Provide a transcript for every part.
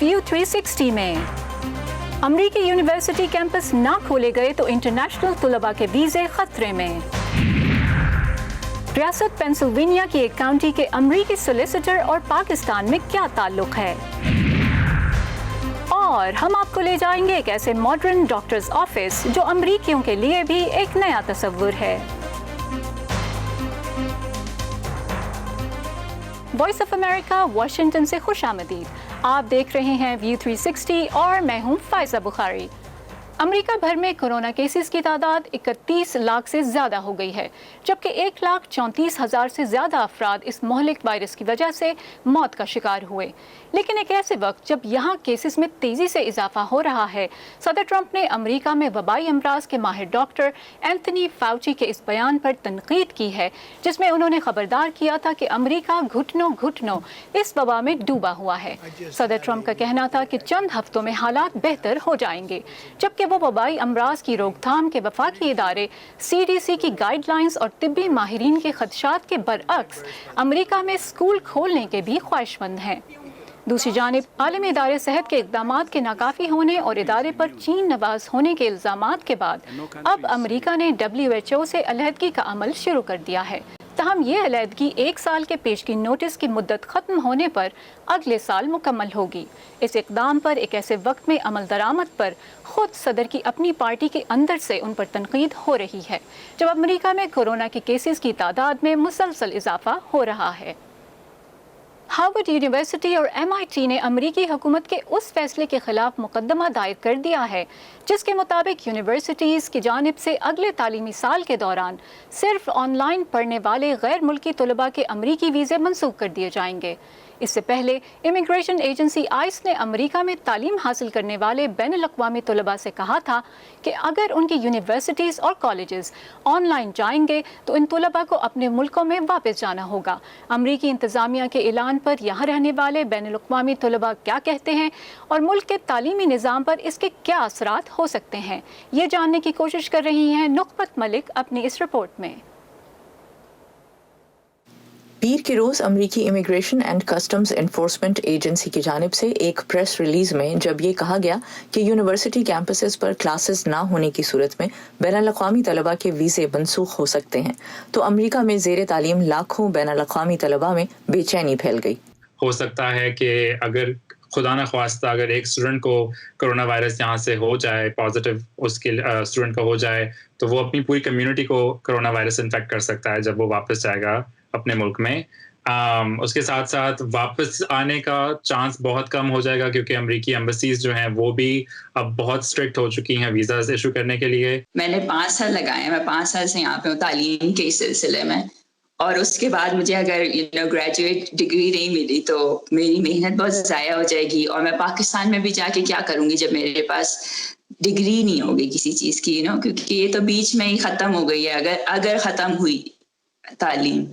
View 360 में। अमरीकी university campus ना खोले गए तो इंटरनेशनल तुलबा के वीज़े खतरे में। रियासत पेंसिल्वेनिया की एक काउंटी के अमरीकी सोलिसिटर और पाकिस्तान में क्या ताल्लुक है। और हम आपको ले जाएंगे एक ऐसे मॉडर्न डॉक्टर्स ऑफिस जो अमरीकियों के लिए भी एक नया तस्वुर है। वॉइस ऑफ अमेरिका वाशिंगटन से खुशामदीद। आप देख रहे हैं व्यू 360 और मैं हूं फायजा बुखारी। अमेरिका भर में कोरोना केसेस की तादाद 31 लाख से ज़्यादा हो गई है, जबकि 1,34,000 से ज़्यादा अफराद इस मोहलिक वायरस की वजह से मौत का शिकार हुए। लेकिन एक ऐसे वक्त जब यहाँ केसेस में तेज़ी से इजाफा हो रहा है, सदर ट्रंप ने अमेरिका में वबाई अमराज के माहिर डॉक्टर एंथनी फाउची के इस बयान पर तनकीद की है, जिसमें उन्होंने खबरदार किया था कि अमेरिका घुटनों घुटनों इस वबा में डूबा हुआ है। सदर ट्रंप का कहना था कि चंद हफ्तों में हालात बेहतर हो जाएंगे, जबकि वो वबाई अमराज की रोकथाम के वफाकी इदारे CDC की गाइडलाइंस और तिब्बी माहिरीन के खदशात के बरअक्स अमेरिका में स्कूल खोलने के भी ख्वाहिशमंद हैं। दूसरी जानिब आलमी इदारे सेहत के इक़दामात के नाकाफ़ी होने और इदारे पर चीन नवाज होने के इल्ज़ामात के बाद अब अमेरिका ने WHO से अलहदगी का अमल शुरू कर दिया है। तहम ये अलहदगी 1 साल के पेशगी नोटिस की मुद्दत ख़त्म होने पर अगले साल मुकम्मल होगी। इस इक़दाम पर एक ऐसे वक्त में अमल दरामद पर खुद सदर की अपनी पार्टी के अंदर से उन पर तनकीद हो रही है, जब अमेरिका में कोरोना के केसेस की तादाद में मुसलसल इजाफा हो रहा है। हार्वर्ड यूनिवर्सिटी और MIT ने अमेरिकी हुकूमत के उस फैसले के खिलाफ मुकदमा दायर कर दिया है, जिसके मुताबिक यूनिवर्सिटीज़ की जानिब से अगले तालीमी साल के दौरान सिर्फ ऑनलाइन पढ़ने वाले गैर मुल्की तलबा के अमेरिकी वीज़े मंसूख कर दिए जाएंगे। इससे पहले इमिग्रेशन एजेंसी ICE ने अमेरिका में तालीम हासिल करने वाले बैनुल-अक़वामी तलबा से कहा था कि अगर उनकी यूनिवर्सिटीज़ और कॉलेजेस ऑनलाइन जाएंगे तो इन तलबा को अपने मुल्कों में वापस जाना होगा। अमेरिकी इंतज़ामिया के ऐलान पर यहाँ रहने वाले बैनुल-अक़वामी तलबा क्या कहते हैं और मुल्क के तालीमी निज़ाम पर इसके क्या असरात हो सकते हैं, ये जानने की कोशिश कर रही हैं नुक़बत मलिक अपनी इस रिपोर्ट में। पीर के रोज़ अमरीकी immigration and customs enforcement agency की जानिब से एक प्रेस रिलीज में जब ये कहा गया कि यूनिवर्सिटी कैंपसेस पर क्लासेस ना होने की सूरत में बैनुल-अक़वामी तलबा के वीज़े मनसूख हो सकते हैं, तो अमरीका में ज़ेर तालीम लाखों बैनुल-अक़वामी तलबा में बेचैनी फैल गई। हो सकता है कि अगर खुदा न ख्वास्ता अगर एक स्टूडेंट को कोरोना वायरस यहाँ से हो जाए, पॉजिटिव उसके स्टूडेंट को हो जाए, तो वो अपनी पूरी कम्युनिटी को कोरोना वायरस इन्फेक्ट कर सकता है जब वो वापस जाएगा अपने मुल्क में। उसके साथ साथ वापस आने का चांस बहुत कम हो जाएगा, क्योंकि अमेरिकी एम्बेसीज जो हैं वो भी अब बहुत स्ट्रिक्ट हो चुकी हैं वीज़ाज इशू करने के लिए। मैंने 5 साल लगाए हैं, मैं 5 साल से यहाँ पे हूँ तालीम के सिलसिले में, और उसके बाद मुझे अगर ग्रेजुएट डिग्री नहीं मिली तो मेरी मेहनत बहुत ज़ाया हो जाएगी, और मैं पाकिस्तान में भी जाके क्या करूँगी जब मेरे पास डिग्री नहीं होगी किसी चीज़ की, क्योंकि ये तो बीच में ही ख़त्म हो गई है अगर ख़त्म हुई तालीम।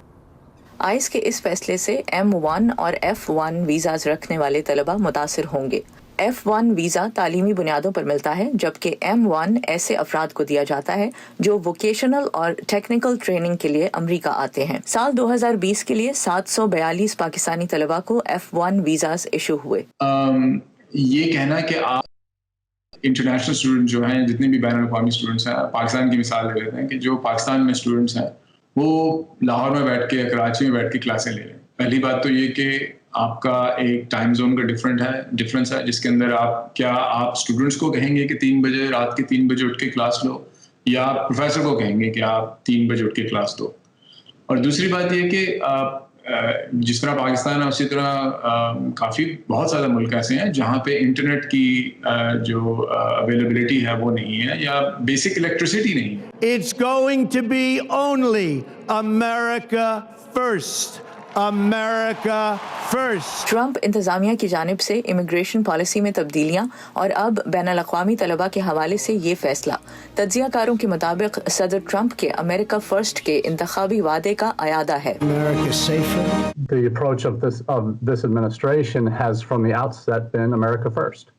ICE के इस फैसले से M1 और F1 वीज़ाज रखने वाले तलबा मुतासिर होंगे। F1 वीज़ा तालीमी बुनियादों पर मिलता है, जबकि M1 ऐसे अफराद को दिया जाता है जो वोकेशनल और टेक्निकल ट्रेनिंग के लिए अमरीका आते हैं। साल 2020 के लिए 742 पाकिस्तानी तलबा को F1 वीज़ाज इशू हुए। ये कहना कि आप इंटरनेशनल स्टूडेंट जो हैं, जितने भी बैनुल-अक़वामी स्टूडेंट्स हैं, पाकिस्तान की मिसाल ले लेते हैं कि जो पाकिस्तान में स्टूडेंट्स हैं वो लाहौर में बैठ के, कराची में बैठ के क्लासें ले लें। पहली बात तो ये कि आपका एक टाइम जोन का डिफरेंस है, जिसके अंदर आप स्टूडेंट्स को कहेंगे कि 3 बजे रात के 3 बजे उठ के क्लास लो, या प्रोफेसर को कहेंगे कि आप 3 बजे उठ के क्लास दो। और दूसरी बात ये कि जिस तरह पाकिस्तान है उसी तरह काफ़ी बहुत ज़्यादा मुल्क ऐसे हैं जहाँ पे इंटरनेट की जो अवेलेबिलिटी है वो नहीं है, या बेसिक इलेक्ट्रिसिटी नहीं है। It's going to be only America first. America first. Trump इंतजामिया की जानिब से इमिग्रेशन पॉलिसी में तब्दीलियां और अब बैनुल-अक़वामी तलबा के हवाले से ये फैसला तज्ज़ियाकारों के मुताबिक सदर ट्रंप के अमेरिका फर्स्ट के इंतखाबी वादे का अयादा है। The approach of this administration has from the outset been America first.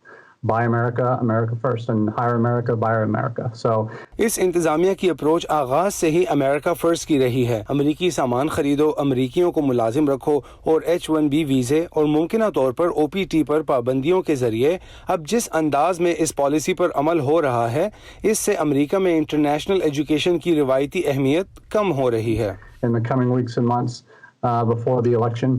buy America, America first, and hire America, buy America. So اس انتظامیہ کی اپروچ آغاز سے ہی امریکہ فرسٹ کی رہی ہے. امریکی سامان خریدو، امریکیوں کو ملازم رکھو، اور H-1B ویزے اور ممکنہ طور پر OPT پر پابندیوں کے ذریعے اب جس انداز میں اس پالیسی پر عمل ہو رہا ہے، اس سے امریکہ میں انٹرنیشنل ایجوکیشن کی روایتی اہمیت کم ہو رہی ہے. in the coming weeks and months before the election.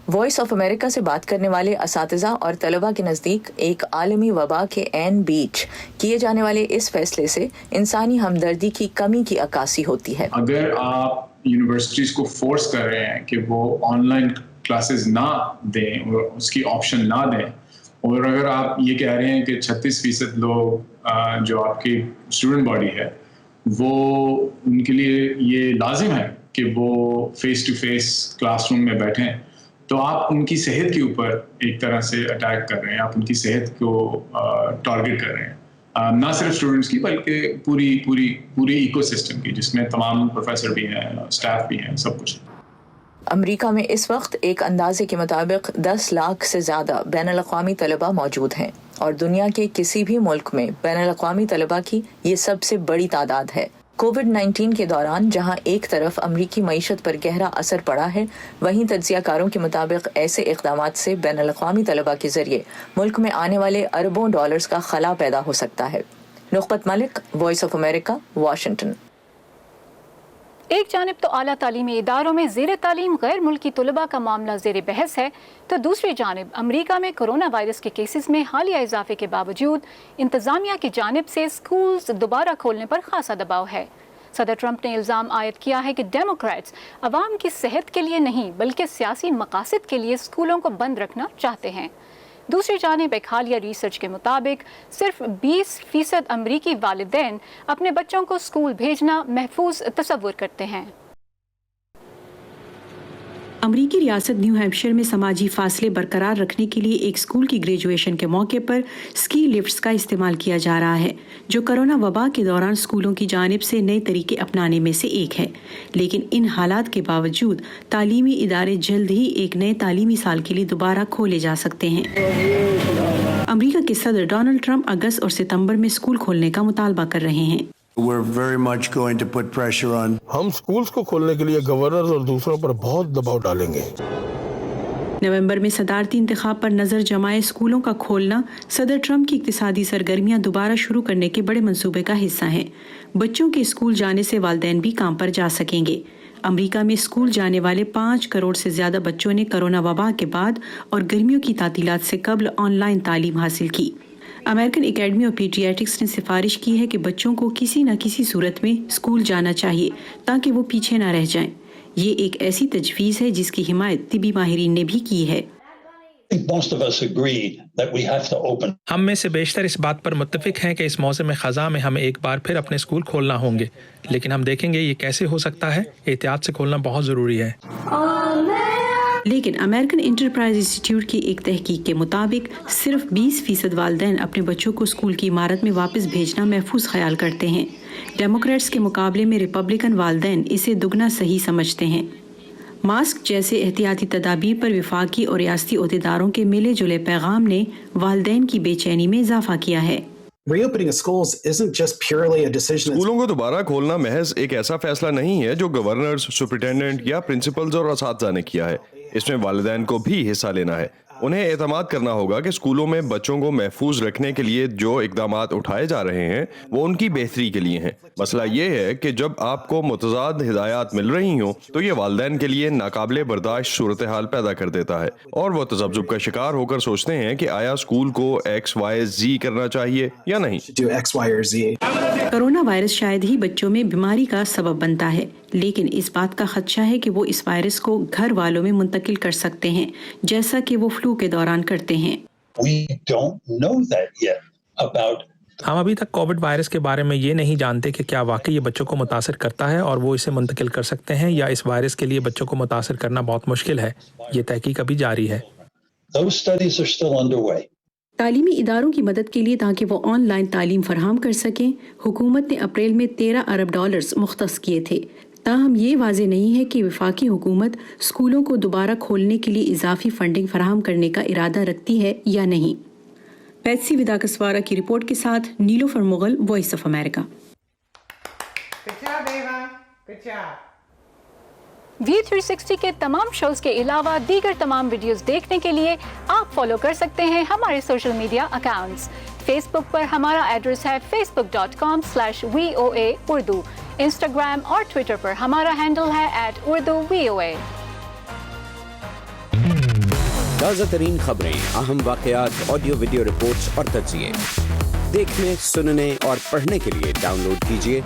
Voice of America سے بات کرنے والے اساتذہ اور طلبہ کے نزدیک ایک عالمی وبا کے عین بیچ کیے جانے والے اس فیصلے سے انسانی ہمدردی کی کمی کی عکاسی ہوتی ہے. اگر آپ یونیورسٹیز کو فورس کر رہے ہیں کہ وہ آن لائن کلاسز نہ دیں اور اس کی آپشن نہ دیں، اور اگر آپ یہ کہہ رہے ہیں کہ 36% لوگ جو آپ کی اسٹوڈنٹ باڈی ہے وہ ان کے لیے یہ لازم ہے کہ وہ face to face class room میں بیٹھیں، تو آپ ان کی صحت کے اوپر ایک طرح سے اٹیک کر رہے ہیں، آپ ان کی صحت کو ٹارگٹ کر رہے ہیں، نہ صرف اسٹوڈنٹس کی بلکہ پوری ایکو سسٹم کی، جس میں تمام پروفیسر بھی ہیں، اسٹاف بھی ہیں، سب کچھ. امریکہ میں اس وقت ایک اندازے کے مطابق 10 لاکھ سے زیادہ بین الاقوامی طلبہ موجود ہیں، اور دنیا کے کسی بھی ملک میں بین الاقوامی طلبہ کی یہ سب سے بڑی تعداد ہے. کووڈ-19 کے دوران جہاں ایک طرف امریکی معیشت پر گہرا اثر پڑا ہے، وہیں تجزیہ کاروں کے مطابق ایسے اقدامات سے بین الاقوامی طلبہ کے ذریعے ملک میں آنے والے اربوں ڈالرز کا خلا پیدا ہو سکتا ہے. نخبت ملک، وائس آف امریکہ، واشنگٹن. ایک جانب تو اعلیٰ تعلیمی اداروں میں زیر تعلیم غیر ملکی طلباء کا معاملہ زیر بحث ہے، تو دوسری جانب امریکہ میں کرونا وائرس کے کیسز میں حالیہ اضافے کے باوجود انتظامیہ کی جانب سے اسکولز دوبارہ کھولنے پر خاصا دباؤ ہے. صدر ٹرمپ نے الزام عائد کیا ہے کہ ڈیموکریٹس عوام کی صحت کے لیے نہیں بلکہ سیاسی مقاصد کے لیے اسکولوں کو بند رکھنا چاہتے ہیں. دوسری جانب ایک حالیہ ریسرچ کے مطابق صرف 20% امریکی والدین اپنے بچوں کو اسکول بھیجنا محفوظ تصور کرتے ہیں. امریکی ریاست نیو ہیمپشائر میں سماجی فاصلے برقرار رکھنے کے لیے ایک اسکول کی گریجویشن کے موقع پر اسکی لفٹس کا استعمال کیا جا رہا ہے، جو کرونا وبا کے دوران اسکولوں کی جانب سے نئے طریقے اپنانے میں سے ایک ہے. لیکن ان حالات کے باوجود تعلیمی ادارے جلد ہی ایک نئے تعلیمی سال کے لیے دوبارہ کھولے جا سکتے ہیں. امریکہ کے صدر ڈونلڈ ٹرمپ اگست اور ستمبر میں اسکول کھولنے کا مطالبہ کر رہے ہیں. We're very much going to put pressure on. ہم سکولز کو کھولنے کے لیے گورنرز اور دوسروں پر بہت دباؤ ڈالیں گے. نومبر میں صدارتی انتخاب پر نظر جمائے اسکولوں کا کھولنا صدر ٹرمپ کی اقتصادی سرگرمیاں دوبارہ شروع کرنے کے بڑے منصوبے کا حصہ ہیں. بچوں کے اسکول جانے سے والدین بھی کام پر جا سکیں گے. امریکہ میں اسکول جانے والے 5 کروڑ سے زیادہ بچوں نے کرونا وبا کے بعد اور گرمیوں کی تعطیلات سے قبل آن لائن تعلیم حاصل کی. امریکن اکیڈمی آف پیڈیاٹرکس نے سفارش کی ہے کہ بچوں کو کسی نہ کسی صورت میں اسکول جانا چاہیے تاکہ وہ پیچھے نہ رہ جائیں. یہ ایک ایسی تجویز ہے جس کی حمایت طبی ماہرین نے بھی کی ہے. ہم میں سے بیشتر اس بات پر متفق ہیں کہ اس موسم خزاں میں ہمیں ایک بار پھر اپنے اسکول کھولنا ہوں گے، لیکن ہم دیکھیں گے یہ کیسے ہو سکتا ہے. احتیاط سے کھولنا بہت ضروری ہے. لیکن امریکن انٹرپرائز انسٹیٹیوٹ کی ایک تحقیق کے مطابق صرف 20% والدین اپنے بچوں کو اسکول کی عمارت میں واپس بھیجنا محفوظ خیال کرتے ہیں. ڈیموکریٹس کے مقابلے میں ریپبلکن والدین اسے دگنا صحیح سمجھتے ہیں. ماسک جیسے احتیاطی تدابیر پر وفاقی اور ریاستی عہدیداروں کے ملے جلے پیغام نے والدین کی بے چینی میں اضافہ کیا ہے. اسکولوں کو دوبارہ کھولنا محض ایک ایسا فیصلہ نہیں ہے جو گورنرز، سپرنٹینڈنٹ یا پرنسپلز اور اساتذہ نے کیا ہے. اس میں والدین کو بھی حصہ لینا ہے. انہیں اعتماد کرنا ہوگا کہ اسکولوں میں بچوں کو محفوظ رکھنے کے لیے جو اقدامات اٹھائے جا رہے ہیں وہ ان کی بہتری کے لیے ہیں. مسئلہ یہ ہے کہ جب آپ کو متضاد ہدایات مل رہی ہوں تو یہ والدین کے لیے ناقابل برداشت صورتحال پیدا کر دیتا ہے، اور وہ تذبذب کا شکار ہو کر سوچتے ہیں کہ آیا اسکول کو XYZ کرنا چاہیے یا نہیں. کرونا وائرس شاید ہی بچوں میں بیماری کا سبب بنتا ہے، لیکن اس بات کا خدشہ ہے کہ وہ اس وائرس کو گھر والوں میں منتقل کر سکتے ہیں، جیسا کہ وہ فلو کے دوران کرتے ہیں. ہم ابھی تک کووڈ وائرس کے بارے میں یہ نہیں جانتے کہ کیا واقعی یہ بچوں کو متاثر کرتا ہے اور وہ اسے منتقل کر سکتے ہیں، یا اس وائرس کے لیے بچوں کو متاثر کرنا بہت مشکل ہے. یہ تحقیق ابھی جاری ہے. تعلیمی اداروں کی مدد کے لیے تاکہ وہ آن لائن تعلیم فراہم کر سکیں، حکومت نے اپریل میں $13 ارب مختص کیے تھے. تاہم یہ واضح نہیں ہے کہ وفاقی حکومت اسکولوں کو دوبارہ کھولنے کے لیے اضافی فنڈنگ فراہم کرنے کا ارادہ رکھتی ہے یا نہیں. पैत्सी विदा कसवारा की रिपोर्ट के साथ Nilofar Mughal, voice of America. V360 के तमाम शोज के अलावा दीगर तमाम वीडियोस देखने के लिए आप फॉलो कर सकते हैं हमारे सोशल मीडिया अकाउंट्स। फेसबुक पर हमारा एड्रेस है facebook.com/VOA Urdu। इंस्टाग्राम और ट्विटर पर हमारा हैंडल है @UrduVOA। ताज़ा तरीन खबरें, अहम वाक़यात, ऑडियो वीडियो रिपोर्ट्स और तज्ज़िये देखने, सुनने और पढ़ने के लिए डाउनलोड कीजिए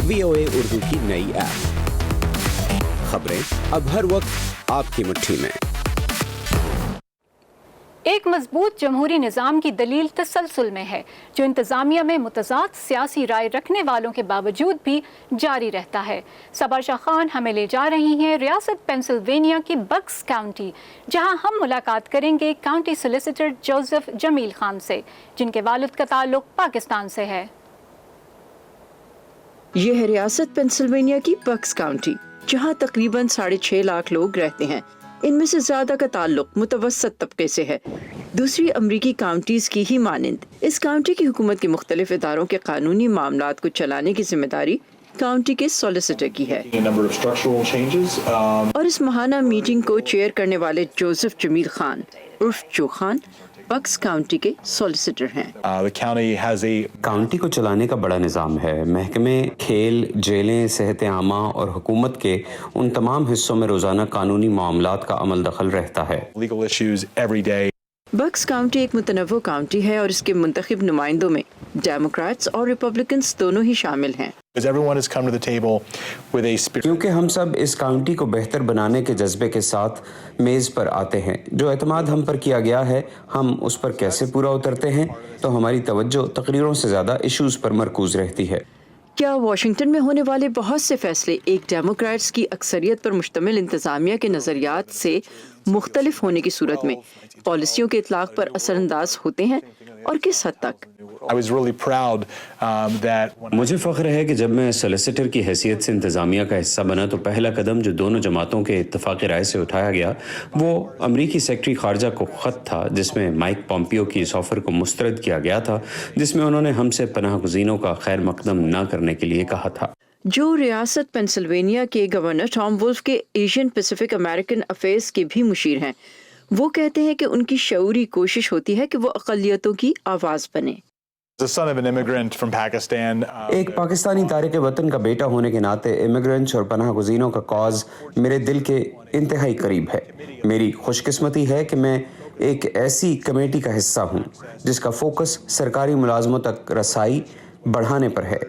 VOA उर्दू की नई ऐप। खबरें अब हर वक्त आपकी मुट्ठी में। एक मजबूत जमहूरी निज़ाम की दलील तसलसल में है, जो इंतज़ामिया में मुतज़ाद सियासी राय रखने वालों के बावजूद भी जारी रहता है। सबा शाह खान हमें ले जा रही हैं रियासत पेंसिल्वेनिया की बक्स काउंटी, जहां हम मुलाकात करेंगे county solicitor Joseph Jameel Khan से, जिनके वालिद का ताल्लुक पाकिस्तान से है। ये है रियासत पेंसिल्वेनिया की बक्स काउंटी, जहाँ तकरीबन 6.5 लाख लोग रहते हैं। इनमें से ज्यादा का ताल्लुक मुतवस्सत तबके से है। दूसरी अमरीकी काउंटीज की ही मानंद इस काउंटी की हुकूमत के मुख्तलिफ इदारों के कानूनी मामलात को चलाने की जिम्मेदारी काउंटी के सॉलिसिटर की है। और इस महाना मीटिंग को चेयर करने वाले जोसेफ जमील खान उर्फ जो खान बक्स काउंटी के सॉलिसिटर हैं। काउंटी को चलाने का बड़ा निज़ाम है। महकमे, खेल, जेलें, सेहत आमा और हुकूमत के उन तमाम हिस्सों में रोज़ाना कानूनी मामलात का अमल दखल रहता है। बक्स काउंटी एक मुतनव्वो काउंटी है और इसके मुंतखब नुमाइंदों में डेमोक्रेट्स और रिपब्लिकन्स दोनों ही शामिल हैं। क्योंकि हम सब इस काउंटी को बेहतर बनाने के जज्बे के साथ मेज़ पर आते हैं। जो एतमाद हम पर किया गया है, हम उस पर कैसे पूरा उतरते हैं, तो हमारी तवज्जो तकरीरों से ज़्यादा इशूज़ पर मरकूज़ रहती है। क्या वाशिंगटन में होने वाले बहुत से फैसले एक डेमोक्रेट्स की अक्सरियत पर मुश्तमिल इंतज़ामिया के नज़रियात से मुख्तलिफ होने की सूरत में पॉलिसियों के इतलाक़ पर असरअंदाज होते हैं, और किस हद तक? मुझे फ़ख्र है कि जब मैं सोलिसिटर की हैसियत से इंतज़ामिया का हिस्सा बना तो पहला कदम जो दोनों जमातों के इत्तफ़ाक़ी राय से उठाया गया वो अमरीकी सेक्रेटरी ख़ारजा को ख़त था, जिसमें माइक पॉम्पियो की इस ऑफ़र को मुस्तरद किया गया था, जिसमें उन्होंने हमसे पनाह गुज़ीनों का खैर मकदम न करने के लिए कहा था। जो रियासत पेंसिल्वेनिया के गवर्नर टॉम वुल्फ के एशियन पैसिफिक अमेरिकन अफेयर्स के भी मुशीर हैं, वो कहते हैं कि उनकी शऊरी कोशिश होती है कि वो अक़लियतों की आवाज़ बने। एक पाकिस्तानी तारिक वतन का बेटा होने के नाते इमिग्रेंट्स और पनाह गुज़ीनों का कॉज मेरे दिल के इंतहाई करीब है। मेरी खुशकिस्मती है कि मैं एक ऐसी कमेटी का हिस्सा हूँ जिसका फोकस सरकारी मुलाजमों तक रसाई बढ़ाने पर है,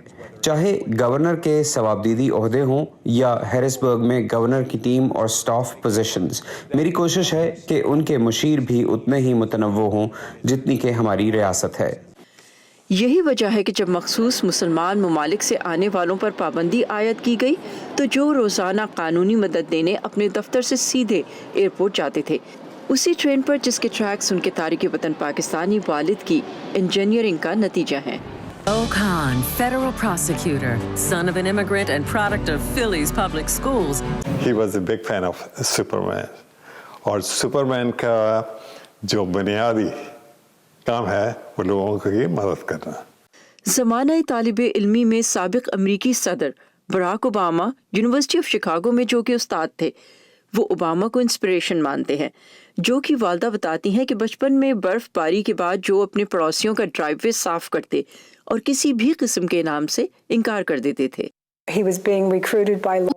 चाहे गवर्नर के सवाबदीदी ओहदे हों या हैरिसबर्ग में गवर्नर की टीम और स्टाफ पोजीशंस। मेरी कोशिश है कि उनके मुशीर भी उतने ही मुतनव्वो हों जितनी कि हमारी रियासत है। यही वजह है कि जब मखसूस मुसलमान ममालिक से आने वालों पर पाबंदी आयद की गई तो जो रोज़ाना कानूनी मदद देने अपने दफ्तर से सीधे एयरपोर्ट जाते थे, उसी ट्रेन पर जिसके ट्रैक्स उनके तारिक वतन पाकिस्तानी वालिद की इंजीनियरिंग का नतीजा है। Joe Khan, federal prosecutor, son of an immigrant and product of Philly's public schools. He was a big fan of Superman. और सुपरमैन का जो बुनियादी काम है वो लोगों की मदद करना। ज़माना तालिब इल्मी में साबिक अमरीकी सदर Barack Obama university of Chicago में जो कि उस्ताद थे, वो ओबामा को इंस्पिरेशन मानते हैं। जो की वालदा बताती हैं कि बचपन में बर्फबारी के बाद जो अपने पड़ोसियों का ड्राइववे साफ करते और किसी भी किस्म के इनाम से इनकार कर देते थे।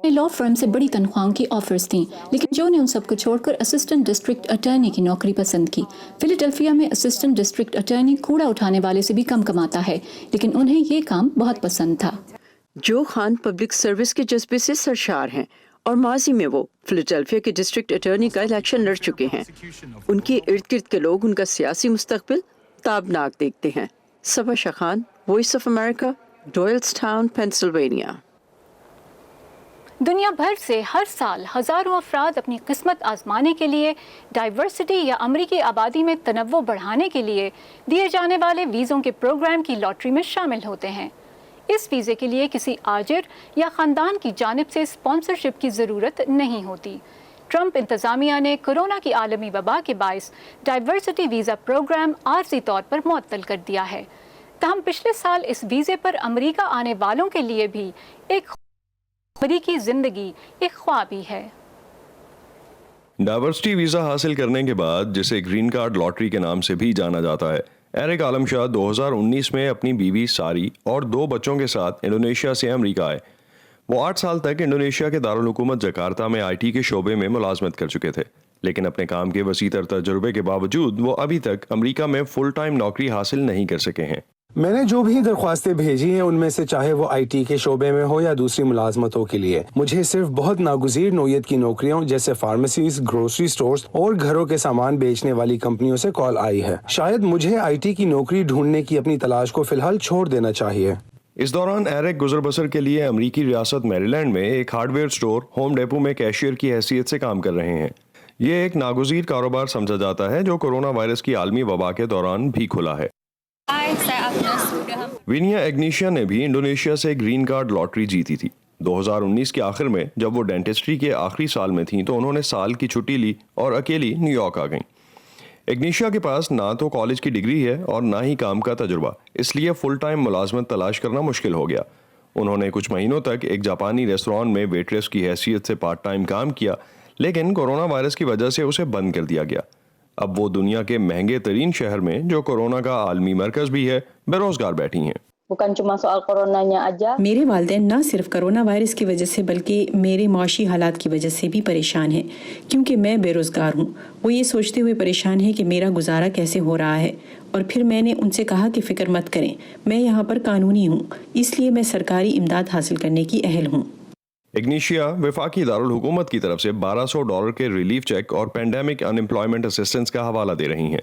लॉ फर्म से बड़ी तनख्वाहों की ऑफर्स थीं, लेकिन जो ने उन सबको छोड़कर असिस्टेंट डिस्ट्रिक्ट अटॉर्नी की नौकरी पसंद की। फिलाडेल्फिया में असिस्टेंट डिस्ट्रिक्ट अटॉर्नी कूड़ा उठाने वाले से भी कम कमाता है, लेकिन उन्हें ये काम बहुत पसंद था। जो खान पब्लिक सर्विस के जज्बे से सरशार हैं और माजी में वो फिलाडेल्फिया के डिस्ट्रिक्ट अटॉर्नी का इलेक्शन लड़ चुके हैं। उनके इर्द गिर्द के लोग उनका सियासी मुस्तकबिल ताबनाक देखते हैं। Saba Shah Khan, Voice of America, Doylestown, Pennsylvania. दुनिया भर से हर साल हज़ारों अफराद अपनी किस्मत आजमाने के लिए डाइवर्सिटी या अमरीकी आबादी में तनव्वो बढ़ाने के लिए दिए जाने वाले वीज़ों के प्रोग्राम की लॉटरी में शामिल होते हैं। इस वीज़े के लिए किसी आजिर या ख़ानदान की जानिब से स्पॉन्सरशिप की ज़रूरत नहीं होती। ٹرمپ انتظامیہ نے کورونا کی عالمی وبا کے باعث ڈائیورسٹی ویزا پروگرام عارضی طور پر معطل کر دیا ہے. تاہم پچھلے سال اس ویزے پر امریکہ آنے والوں کے لیے بھی ایک امریکی زندگی ایک خواب ہی ہے. ڈائیورسٹی ویزا حاصل کرنے کے بعد، جسے گرین کارڈ لاٹری کے نام سے بھی جانا جاتا ہے، ایرک عالم شاہ 2019 میں اپنی بیوی ساری اور 2 بچوں کے ساتھ انڈونیشیا سے امریکہ آئے. وہ 8 سال تک انڈونیشیا کے دارالحکومت جکارتا میں آئی ٹی کے شعبے میں ملازمت کر چکے تھے، لیکن اپنے کام کے وسیع تر تجربے کے باوجود وہ ابھی تک امریکہ میں فل ٹائم نوکری حاصل نہیں کر سکے ہیں. میں نے جو بھی درخواستیں بھیجی ہیں ان میں سے چاہے وہ آئی ٹی کے شعبے میں ہو یا دوسری ملازمتوں کے لیے، مجھے صرف بہت ناگزیر نوعیت کی نوکریوں جیسے فارمیسیز، گروسری سٹورز اور گھروں کے سامان بیچنے والی کمپنیوں سے کال آئی ہے. شاید مجھے آئی ٹی کی نوکری ڈھونڈنے کی اپنی تلاش کو فی الحال چھوڑ دینا چاہیے. اس دوران ایرک گزر بسر کے لیے امریکی ریاست میریلینڈ میں ایک hard where store home depot میں کیشیئر کی حیثیت سے کام کر رہے ہیں. یہ ایک ناگزیر کاروبار سمجھا جاتا ہے جو کورونا وائرس کی عالمی وبا کے دوران بھی کھلا ہے. وینیا اگنیشیا نے بھی انڈونیشیا سے گرین کارڈ لاٹری جیتی تھی. 2019 کے آخر میں جب وہ ڈینٹسٹری کے آخری سال میں تھیں تو انہوں نے سال کی چھٹی لی اور اکیلی نیو یارک آ گئیں. اگنیشیا کے پاس نہ تو کالج کی ڈگری ہے اور نہ ہی کام کا تجربہ، اس لیے فل ٹائم ملازمت تلاش کرنا مشکل ہو گیا. انہوں نے کچھ مہینوں تک ایک جاپانی ریستوران میں ویٹریس کی حیثیت سے پارٹ ٹائم کام کیا، لیکن کورونا وائرس کی وجہ سے اسے بند کر دیا گیا. اب وہ دنیا کے مہنگے ترین شہر میں، جو کورونا کا عالمی مرکز بھی ہے، بے روزگار بیٹھی ہیں. میرے والدین نہ صرف کرونا وائرس کی وجہ سے بلکہ میرے معاشی حالات کی وجہ سے بھی پریشان ہیں، کیونکہ میں بے روزگار ہوں. وہ یہ سوچتے ہوئے پریشان ہیں کہ میرا گزارا کیسے ہو رہا ہے. اور پھر میں نے ان سے کہا کہ فکر مت کریں، میں یہاں پر قانونی ہوں، اس لیے میں سرکاری امداد حاصل کرنے کی اہل ہوں. اگنیشیا وفاقی دارالحکومت کی طرف سے $1200 کے ریلیف چیک اور پینڈیمک ان امپلائمنٹ اسسٹنس کا حوالہ دے رہی ہیں.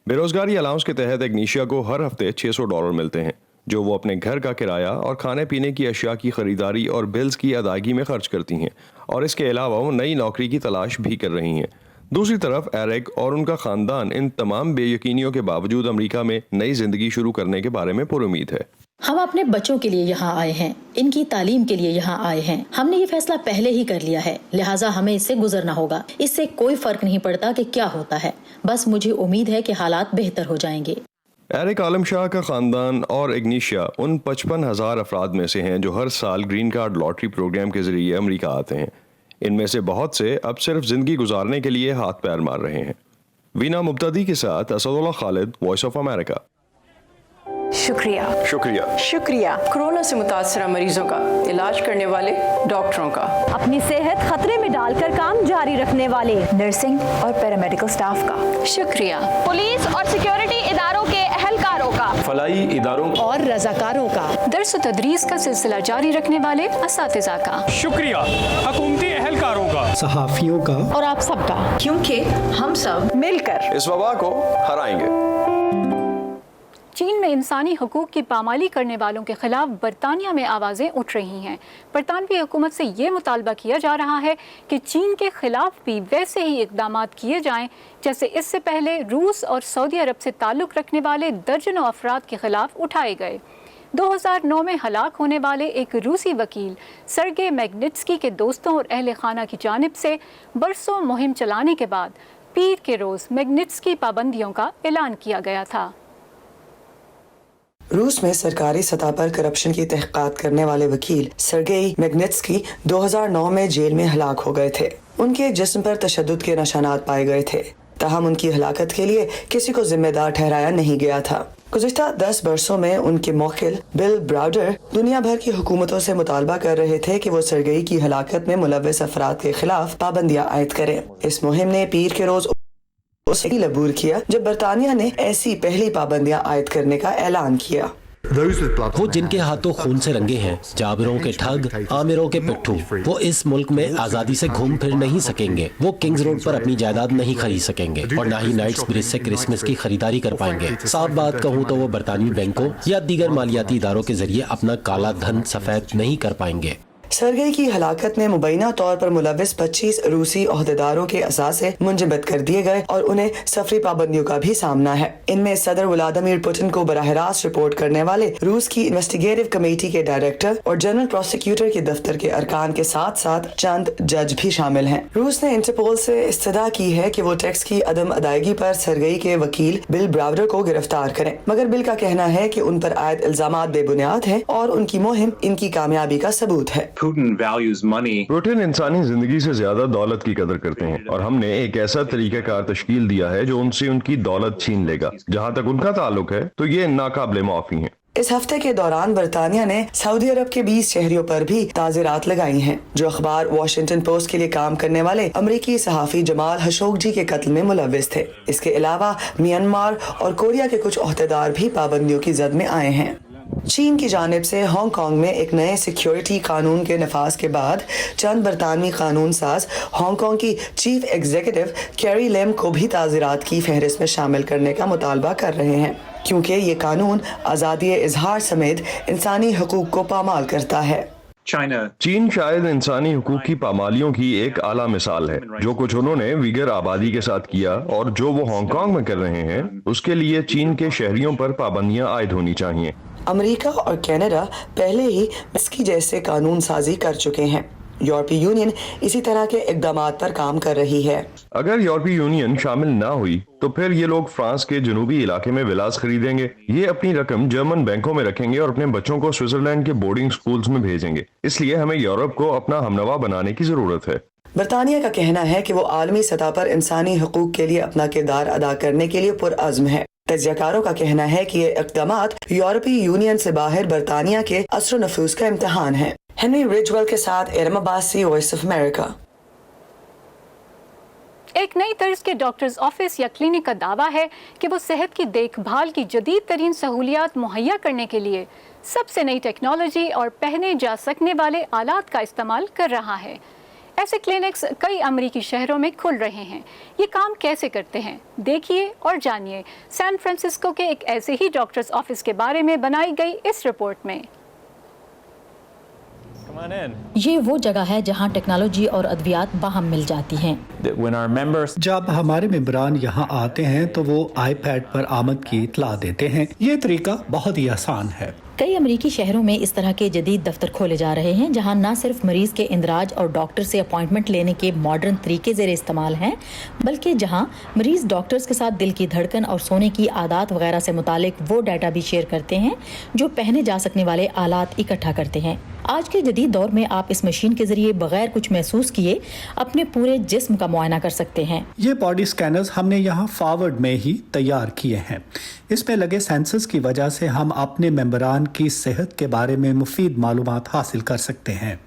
بے روزگاری الاؤنس کے تحت اگنیشیا کو ہر ہفتے $600 ملتے ہیں، جو وہ اپنے گھر کا کرایہ اور کھانے پینے کی اشیاء کی خریداری اور بلز کی ادائیگی میں خرچ کرتی ہیں، اور اس کے علاوہ وہ نئی نوکری کی تلاش بھی کر رہی ہیں. دوسری طرف ایرک اور ان کا خاندان ان تمام بے یقینیوں کے باوجود امریکہ میں نئی زندگی شروع کرنے کے بارے میں پر امید ہے. ہم اپنے بچوں کے لیے یہاں آئے ہیں، ان کی تعلیم کے لیے یہاں آئے ہیں. ہم نے یہ فیصلہ پہلے ہی کر لیا ہے، لہٰذا ہمیں اس سے گزرنا ہوگا. اس سے کوئی فرق نہیں پڑتا کہ کیا ہوتا ہے، بس مجھے امید ہے کہ حالات بہتر ہو جائیں گے. ایرک عالم شاہ کا خاندان اور اگنیشیا ان 55,000 افراد میں سے ہیں جو ہر سال گرین کارڈ لاٹری پروگرام کے ذریعے امریکہ آتے ہیں. ان میں سے بہت سے اب صرف زندگی گزارنے کے لیے ہاتھ پیر مار رہے ہیں. وینا مبتدی کے ساتھ اسد اللہ خالد، وائس آف امریکہ. شکریہ کورونا سے متاثرہ مریضوں کا، علاج کرنے والے ڈاکٹروں کا، اپنی صحت خطرے میں ڈال کر کام جاری رکھنے والے نرسنگ اور پیرامیڈیکل سٹاف کا، شکریہ پولیس اور سیکیورٹی اداروں کے اہلکاروں کا، فلاحی اداروں اور رضاکاروں کا، درس و تدریس کا سلسلہ جاری رکھنے والے اساتذہ کا، شکریہ حکومتی اہلکاروں کا، صحافیوں کا، اور آپ سب کا، کیونکہ ہم سب مل کر اس وبا کو ہرائیں گے. چین میں انسانی حقوق کی پامالی کرنے والوں کے خلاف برطانیہ میں آوازیں اٹھ رہی ہیں. برطانوی حکومت سے یہ مطالبہ کیا جا رہا ہے کہ چین کے خلاف بھی ویسے ہی اقدامات کیے جائیں جیسے اس سے پہلے روس اور سعودی عرب سے تعلق رکھنے والے درجنوں افراد کے خلاف اٹھائے گئے. 2009 میں ہلاک ہونے والے ایک روسی وکیل سرگے میگنٹسکی کے دوستوں اور اہل خانہ کی جانب سے برسوں مہم چلانے کے بعد پیر کے روز میگنٹسکی پابندیوں کا اعلان کیا گیا تھا. روس میں سرکاری سطح پر کرپشن کی تحقیقات کرنے والے وکیل سرگئی میگنٹسکی 2009 میں جیل میں ہلاک ہو گئے تھے. ان کے جسم پر تشدد کے نشانات پائے گئے تھے، تاہم ان کی ہلاکت کے لیے کسی کو ذمہ دار ٹھہرایا نہیں گیا تھا. گزشتہ 10 برسوں میں ان کے موکل بل براؤڈر دنیا بھر کی حکومتوں سے مطالبہ کر رہے تھے کہ وہ سرگئی کی ہلاکت میں ملوث افراد کے خلاف پابندیاں عائد کریں. اس مہم نے پیر کے روز اسے عبور کیا جب برطانیہ نے ایسی پہلی پابندیاں عائد کرنے کا اعلان کیا. وہ جن کے ہاتھوں خون سے رنگے ہیں، جابروں کے ٹھگ، عامروں کے پٹھو، وہ اس ملک میں آزادی سے گھوم پھر نہیں سکیں گے. وہ کنگز روڈ پر اپنی جائیداد نہیں خرید سکیں گے اور نہ ہی نائٹس برج سے کرسمس کی خریداری کر پائیں گے. صاف بات کہوں تو وہ برطانوی بینکوں یا دیگر مالیاتی اداروں کے ذریعے اپنا کالا دھن سفید نہیں کر پائیں گے. सरगेई की हलाकत में मुबैना तौर पर मुलविस 25 रूसी ओहदेदारों के असासे मुंजमद कर दिए गए और उन्हें सफरी पाबंदियों का भी सामना है। इनमें सदर व्लादिमीर पुतिन को बराह रास्त रिपोर्ट करने वाले रूस की इन्वेस्टिगेटिव कमेटी के डायरेक्टर और जनरल प्रोसिक्यूटर के दफ्तर के अरकान के साथ साथ चंद जज भी शामिल हैं। रूस ने इंटरपोल से इस्तदा की है कि वो टैक्स की अदम अदायगी पर सरगेई के वकील बिल ब्राउडर को गिरफ्तार करें, मगर बिल का कहना है कि उन पर आयद इल्जामात बेबुनियाद हैं और उनकी मुहिम इनकी कामयाबी का सबूत है। पुतिन इंसानी जिंदगी से ज्यादा दौलत की कदर करते हैं और हमने एक ऐसा तरीकाकार तश्कील दिया है जो उनसे उनकी दौलत छीन लेगा। जहाँ तक उनका ताल्लुक है तो ये नाकाबिले माफी है। इस हफ्ते के दौरान बरतानिया ने सऊदी अरब के 20 शहरियों पर भी ताज़ीरात लगाई हैं, जो अखबार वॉशिंगटन पोस्ट के लिए काम करने वाले अमरीकी सहाफ़ी जमाल खशोगी के कत्ल में मुलविस थे। इसके अलावा म्यांमार और कोरिया के कुछ ओहदेदार भी पाबंदियों की जद में आए हैं। चीन की जानिब से हांगकांग में एक नए सिक्योरिटी कानून के नफाज के बाद चंद बरतानवी कानून साज हांगकांग की चीफ एग्जीक्यूटिव कैरी लेम को भी ताज़ीरात की फहरिस्त में शामिल करने का मुतालबा कर रहे हैं, क्योंकि ये कानून आज़ादी इजहार समेत इंसानी हुकूक को पामाल करता है। चीन शायद इंसानी हुकूक की पामालियों की एक आला मिसाल है। जो कुछ उन्होंने विगर आबादी के साथ किया और जो वो हांगकांग में कर रहे हैं, उसके लिए चीन के शहरियों पर पाबंदियां आयद होनी चाहिए। अमेरिका और कनाडा पहले ही इसकी जैसे कानून साजी कर चुके हैं। यूरोपीय यूनियन इसी तरह के इक़दामात पर काम कर रही है। अगर यूरोपीय यूनियन शामिल ना हुई तो फिर ये लोग फ्रांस के जनूबी इलाके में विलास खरीदेंगे। ये अपनी रकम जर्मन बैंकों में रखेंगे और अपने बच्चों को स्विट्जरलैंड के बोर्डिंग स्कूल्स में भेजेंगे। इसलिए हमें यूरोप को अपना हमनवा बनाने की जरूरत है। बरतानिया का कहना है कि वो आलमी सतह पर इंसानी हुकूक के लिए अपना किरदार अदा करने के लिए पुरअज़्म है। तज्ज़ियाकारों का कहना है कि ये इक़दामात यूरोपीय यूनियन से बाहर बरतानिया के असर नफूस का इम्तिहान है। हेनरी रिजवेल के साथ एरम अब्बासी, वॉइस ऑफ अमेरिका। एक नई तर्ज के डॉक्टर्स ऑफिस या क्लिनिक का दावा है कि वो सेहत की देखभाल की जदीद तरीन सहूलियात मुहैया करने के लिए सबसे नई टेक्नोलॉजी और पहने जा सकने वाले आलात का इस्तेमाल कर रहा है। ऐसे क्लिनिक्स कई अमरीकी शहरों में खुल रहे हैं। ये काम कैसे करते हैं, देखिए और जानिए सैन फ्रांसिस्को के एक ऐसे ही डॉक्टर्स ऑफिस के बारे में बनाई गई इस रिपोर्ट में। ये वो जगह है जहां टेक्नोलॉजी और अद्वियात बाहम मिल जाती हैं। जब हमारे मेंबरान यहाँ आते हैं तो वो आईपैड पर आमद की इतला देते हैं। ये तरीका बहुत ही आसान है। कई अमरीकी शहरों में इस तरह के जदीद दफ्तर खोले जा रहे हैं जहां न सिर्फ मरीज के इंदराज और डॉक्टर से अपॉइंटमेंट लेने के मॉडर्न तरीके ज़ेरे इस्तेमाल हैं, बल्कि जहां मरीज डॉक्टर्स के साथ दिल की धड़कन और सोने की आदत वगैरह से मुतालिक वो डाटा भी शेयर करते हैं जो पहने जा सकने वाले आलात इकट्ठा करते हैं। आज के जदीद दौर में आप इस मशीन के जरिए बगैर कुछ महसूस किए अपने पूरे जिस्म का मुआयना कर सकते हैं। ये बॉडी स्कैनर्स हमने यहाँ फॉरवर्ड में ही तैयार किए हैं। इसमें लगे सेंसर्स की वजह से हम अपने मेंबरान की सेहत के बारे में मुफीद मालूमात हासिल कर सकते हैं।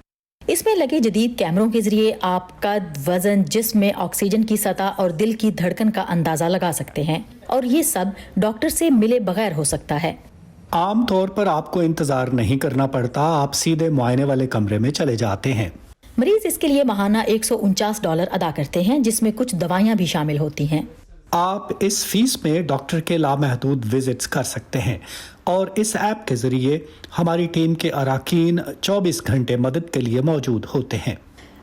इसमें लगे जदीद कैमरों के जरिए आप कद, वजन, जिस्म में ऑक्सीजन की सतह और दिल की धड़कन का अंदाजा लगा सकते हैं, और ये सब डॉक्टर से मिले बगैर हो सकता है। आम तौर पर आपको इंतजार नहीं करना पड़ता, आप सीधे मुआयने वाले कमरे में चले जाते हैं। मरीज इसके लिए माहाना $149 अदा करते हैं, जिसमें कुछ दवाइयाँ भी शामिल होती हैं। आप इस फीस में डॉक्टर के लामहदूद विजिट्स कर सकते हैं, और इस ऐप के जरिए हमारी टीम के अराकीन 24 घंटे मदद के लिए मौजूद होते हैं।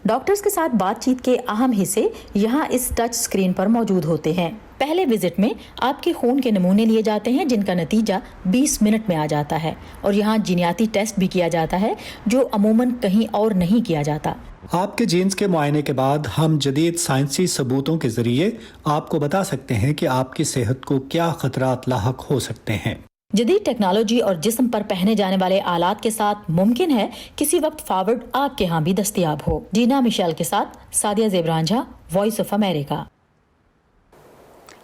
डॉक्टर्स के साथ बातचीत के अहम हिस्से यहाँ इस टच स्क्रीन पर मौजूद होते हैं। पहले विजिट में आपके खून के नमूने लिए जाते हैं, जिनका नतीजा 20 मिनट में आ जाता है, और यहाँ जीनियाती टेस्ट भी किया जाता है जो अमूमन कहीं और नहीं किया जाता। आपके जीन्स के मुआयने के बाद हम जदीद साइंसी सबूतों के जरिए आपको बता सकते हैं कि आपकी सेहत को क्या खतरात लाहक हो सकते हैं। जदीद टेक्नोलॉजी और जिस्म पर पहने जाने वाले आलात के साथ मुमकिन है किसी वक्त फॉरवर्ड आपके यहाँ भी दस्तयाब हो। जीना मिशेल के साथ सादिया ज़ेबरांझा, वॉइस ऑफ अमेरिका।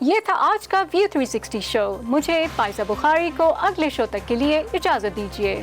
ये था आज का व्यू 360 शो। मुझे फाइजा बुखारी को अगले शो तक के लिए इजाजत दीजिए।